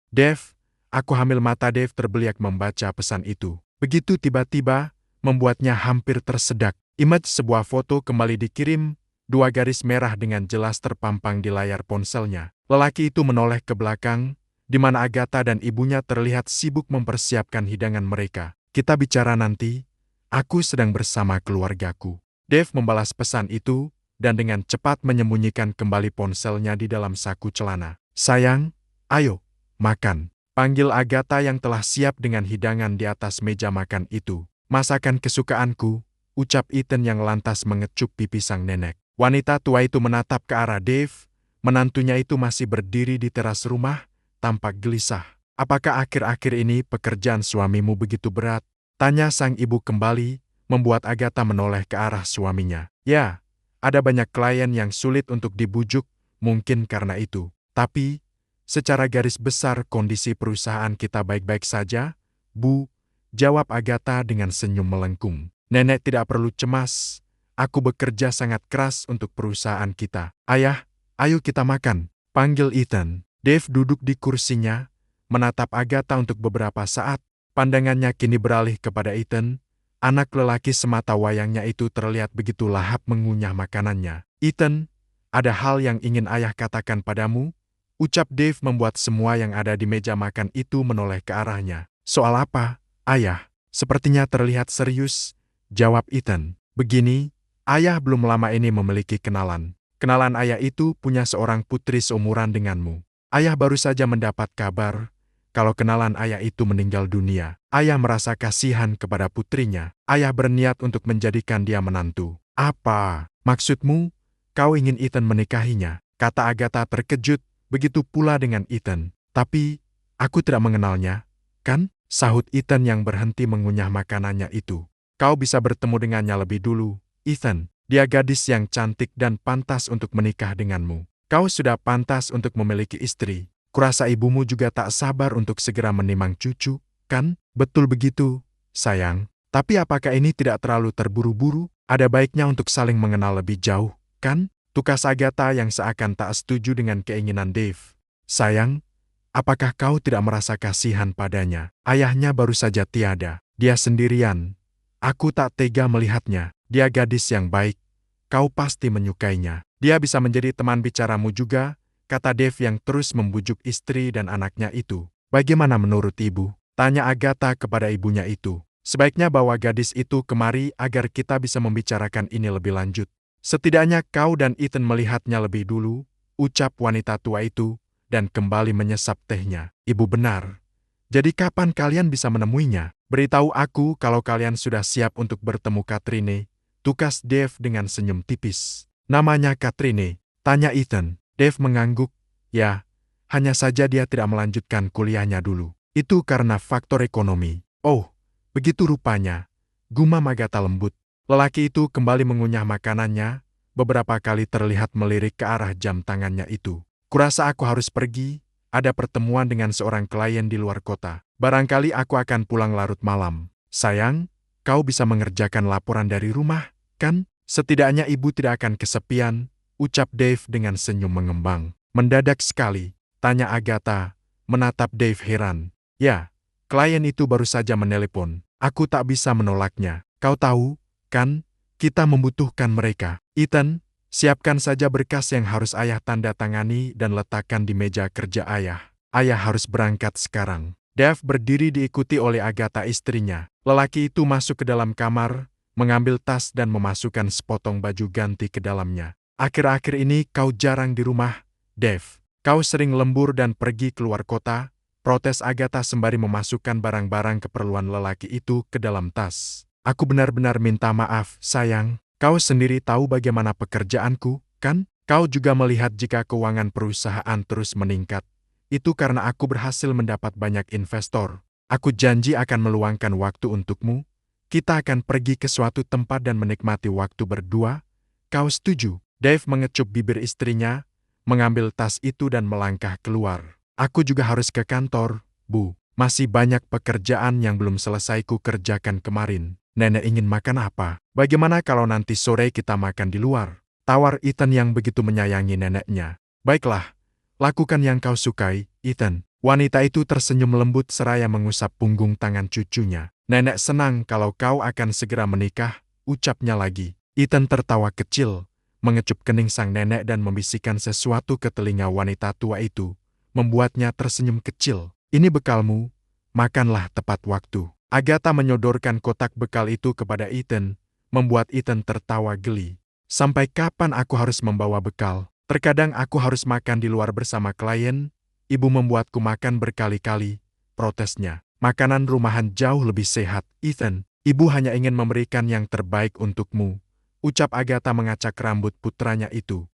Dave, aku hamil. Mata Dave terbeliak membaca pesan itu. Begitu tiba-tiba, membuatnya hampir tersedak. Image sebuah foto kembali dikirim, 2 garis merah dengan jelas terpampang di layar ponselnya. Lelaki itu menoleh ke belakang, di mana Agatha dan ibunya terlihat sibuk mempersiapkan hidangan mereka. Kita bicara nanti, aku sedang bersama keluargaku. Dave membalas pesan itu, dan dengan cepat menyembunyikan kembali ponselnya di dalam saku celana. Sayang, ayo, makan. Panggil Agatha yang telah siap dengan hidangan di atas meja makan itu. Masakan kesukaanku, ucap Ethan yang lantas mengecup pipi sang nenek. Wanita tua itu menatap ke arah Dave, menantunya itu masih berdiri di teras rumah, tampak gelisah. Apakah akhir-akhir ini pekerjaan suamimu begitu berat? Tanya sang ibu kembali, membuat Agatha menoleh ke arah suaminya. Ya, ada banyak klien yang sulit untuk dibujuk, mungkin karena itu. Tapi, secara garis besar kondisi perusahaan kita baik-baik saja, Bu, jawab Agatha dengan senyum melengkung. Nenek tidak perlu cemas, aku bekerja sangat keras untuk perusahaan kita. Ayah, ayo kita makan, panggil Ethan. Dave duduk di kursinya, menatap Agatha untuk beberapa saat, pandangannya kini beralih kepada Ethan. Anak lelaki semata wayangnya itu terlihat begitu lahap mengunyah makanannya. Ethan, ada hal yang ingin ayah katakan padamu, ucap Dave membuat semua yang ada di meja makan itu menoleh ke arahnya. Soal apa, ayah? Sepertinya terlihat serius, jawab Ethan. Begini, ayah belum lama ini memiliki kenalan. Kenalan ayah itu punya seorang putri seumuran denganmu. Ayah baru saja mendapat kabar, kalau kenalan ayah itu meninggal dunia. Ayah merasa kasihan kepada putrinya. Ayah berniat untuk menjadikan dia menantu. Apa? Maksudmu, kau ingin Ethan menikahinya? Kata Agatha terkejut. Begitu pula dengan Ethan. Tapi, aku tidak mengenalnya, kan? Sahut Ethan yang berhenti mengunyah makanannya itu. Kau bisa bertemu dengannya lebih dulu, Ethan. Dia gadis yang cantik dan pantas untuk menikah denganmu. Kau sudah pantas untuk memiliki istri. Kurasa ibumu juga tak sabar untuk segera menimang cucu, kan? Betul begitu, sayang. Tapi apakah ini tidak terlalu terburu-buru? Ada baiknya untuk saling mengenal lebih jauh, kan? Tukas Agatha yang seakan tak setuju dengan keinginan Dave. Sayang, apakah kau tidak merasa kasihan padanya? Ayahnya baru saja tiada. Dia sendirian. Aku tak tega melihatnya. Dia gadis yang baik. Kau pasti menyukainya. Dia bisa menjadi teman bicaramu juga, kata Dave yang terus membujuk istri dan anaknya itu. Bagaimana menurut ibu? Tanya Agatha kepada ibunya itu. Sebaiknya bawa gadis itu kemari agar kita bisa membicarakan ini lebih lanjut. Setidaknya kau dan Ethan melihatnya lebih dulu, ucap wanita tua itu, dan kembali menyesap tehnya. Ibu benar. Jadi kapan kalian bisa menemuinya? Beritahu aku kalau kalian sudah siap untuk bertemu Katrine, tukas Dave dengan senyum tipis. Namanya Katrine, tanya Ethan. Dave mengangguk. Ya, hanya saja dia tidak melanjutkan kuliahnya dulu. Itu karena faktor ekonomi. Oh, begitu rupanya. Gumam Agatha lembut. Lelaki itu kembali mengunyah makanannya, beberapa kali terlihat melirik ke arah jam tangannya itu. Kurasa aku harus pergi, ada pertemuan dengan seorang klien di luar kota. Barangkali aku akan pulang larut malam. Sayang, kau bisa mengerjakan laporan dari rumah, kan? Setidaknya ibu tidak akan kesepian, ucap Dave dengan senyum mengembang. Mendadak sekali, tanya Agatha, menatap Dave heran. Ya, klien itu baru saja menelepon. Aku tak bisa menolaknya. Kau tahu, kan, kita membutuhkan mereka. Ethan, siapkan saja berkas yang harus ayah tanda tangani dan letakkan di meja kerja ayah. Ayah harus berangkat sekarang. Dave berdiri diikuti oleh Agatha istrinya. Lelaki itu masuk ke dalam kamar, mengambil tas dan memasukkan sepotong baju ganti ke dalamnya. Akhir-akhir ini kau jarang di rumah, Dave. Kau sering lembur dan pergi keluar kota, protes Agatha sembari memasukkan barang-barang keperluan lelaki itu ke dalam tas. Aku benar-benar minta maaf, sayang. Kau sendiri tahu bagaimana pekerjaanku, kan? Kau juga melihat jika keuangan perusahaan terus meningkat. Itu karena aku berhasil mendapat banyak investor. Aku janji akan meluangkan waktu untukmu. Kita akan pergi ke suatu tempat dan menikmati waktu berdua. Kau setuju? Dave mengecup bibir istrinya, mengambil tas itu dan melangkah keluar. Aku juga harus ke kantor, Bu. Masih banyak pekerjaan yang belum selesai ku kerjakan kemarin. Nenek ingin makan apa? Bagaimana kalau nanti sore kita makan di luar? Tawar Ethan yang begitu menyayangi neneknya. Baiklah, lakukan yang kau sukai, Ethan. Wanita itu tersenyum lembut seraya mengusap punggung tangan cucunya. Nenek senang kalau kau akan segera menikah, ucapnya lagi. Ethan tertawa kecil, mengecup kening sang nenek dan membisikkan sesuatu ke telinga wanita tua itu, membuatnya tersenyum kecil. Ini bekalmu, makanlah tepat waktu. Agatha menyodorkan kotak bekal itu kepada Ethan, membuat Ethan tertawa geli. Sampai kapan aku harus membawa bekal? Terkadang aku harus makan di luar bersama klien. Ibu membuatku makan berkali-kali, protesnya. Makanan rumahan jauh lebih sehat, Ethan. Ibu hanya ingin memberikan yang terbaik untukmu, ucap Agatha mengacak rambut putranya itu.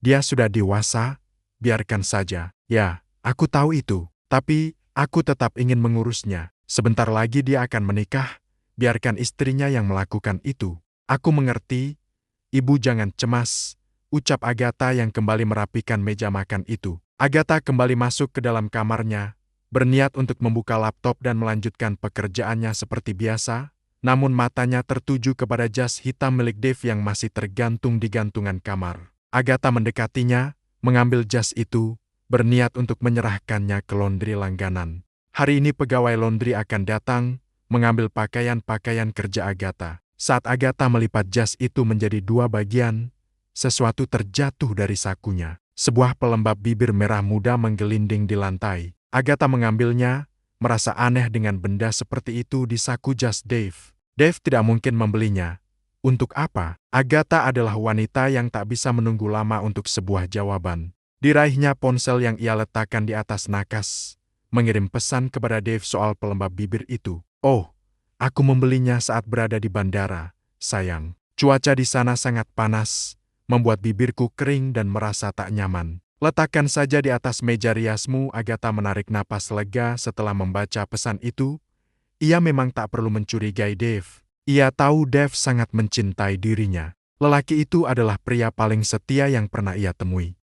Dia sudah dewasa, biarkan saja. Ya, aku tahu itu. Tapi, aku tetap ingin mengurusnya. Sebentar lagi dia akan menikah, biarkan istrinya yang melakukan itu. Aku mengerti, ibu jangan cemas, ucap Agatha yang kembali merapikan meja makan itu. Agatha kembali masuk ke dalam kamarnya, berniat untuk membuka laptop dan melanjutkan pekerjaannya seperti biasa, namun matanya tertuju kepada jas hitam milik Dave yang masih tergantung di gantungan kamar. Agatha mendekatinya, mengambil jas itu, berniat untuk menyerahkannya ke laundry langganan. Hari ini pegawai laundry akan datang, mengambil pakaian-pakaian kerja Agatha. Saat Agatha melipat jas itu menjadi 2 bagian, sesuatu terjatuh dari sakunya. Sebuah pelembab bibir merah muda menggelinding di lantai. Agatha mengambilnya, merasa aneh dengan benda seperti itu di saku jas Dave. Dave tidak mungkin membelinya. Untuk apa? Agatha adalah wanita yang tak bisa menunggu lama untuk sebuah jawaban. Diraihnya ponsel yang ia letakkan di atas nakas, mengirim pesan kepada Dave soal pelembab bibir itu. Oh, aku membelinya saat berada di bandara, sayang. Cuaca di sana sangat panas, membuat bibirku kering dan merasa tak nyaman. Letakkan saja di atas meja riasmu. Agatha menarik napas lega setelah membaca pesan itu. Ia memang tak perlu mencurigai Dave. Ia tahu Dave sangat mencintai dirinya. Lelaki itu adalah pria paling setia yang pernah ia temui.